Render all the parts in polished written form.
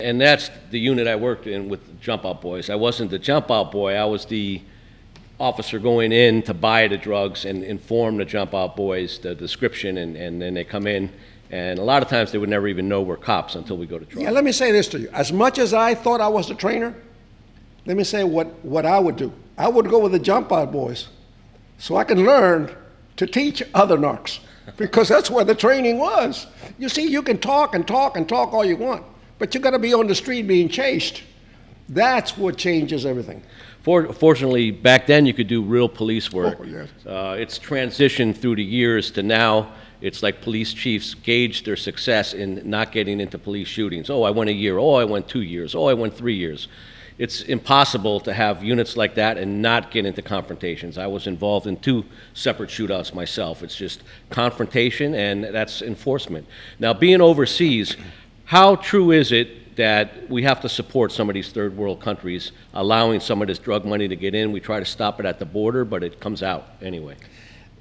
And that's the unit I worked in with the jump out boys. I wasn't the jump out boy, I was the officer going in to buy the drugs and inform the jump out boys the description, and then they come in, and a lot of times they would never even know we're cops until we go to trial. Yeah, let me say this to you. As much as I thought I was the trainer, let me say what I would do. I would go with the jump out boys so I can learn to teach other narcs, because that's where the training was. You see, you can talk and talk and talk all you want, but you got to be on the street being chased. That's what changes everything. Fortunately, back then you could do real police work. Oh, yes. It's transitioned through the years to now it's like police chiefs gauge their success in not getting into police shootings. Oh, I went a year. Oh, I went 2 years. Oh, I went 3 years. It's impossible to have units like that and not get into confrontations. I was involved in 2 separate shootouts myself. It's just confrontation, and that's enforcement. Now, being overseas, how true is it that we have to support some of these third world countries allowing some of this drug money to get in? We try to stop it at the border, but it comes out anyway.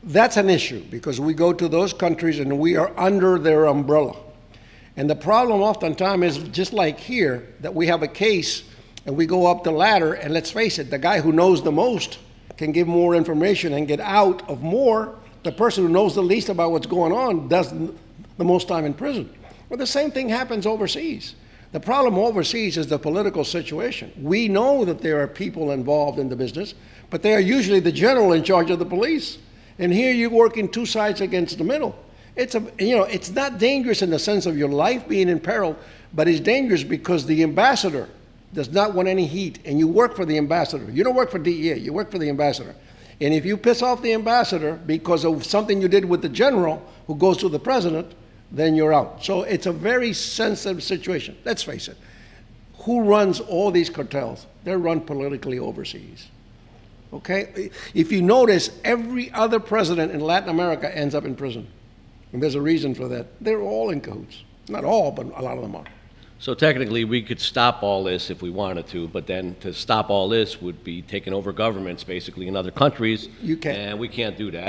That's an issue, because we go to those countries and we are under their umbrella. And the problem oftentimes is just like here, that we have a case and we go up the ladder, and let's face it, the guy who knows the most can give more information and get out of more. The person who knows the least about what's going on does the most time in prison. Well, the same thing happens overseas. The problem overseas is the political situation. We know that there are people involved in the business, but they are usually the general in charge of the police. And here you're working 2 sides against the middle. It's not dangerous in the sense of your life being in peril, but it's dangerous because the ambassador does not want any heat, and you work for the ambassador. You don't work for DEA, you work for the ambassador. And if you piss off the ambassador because of something you did with the general who goes to the president, then you're out. So it's a very sensitive situation. Let's face it. Who runs all these cartels? They're run politically overseas. Okay? If you notice, every other president in Latin America ends up in prison. And there's a reason for that. They're all in cahoots. Not all, but a lot of them are. So technically, we could stop all this if we wanted to, but then to stop all this would be taking over governments basically in other countries. You can't. And we can't do that.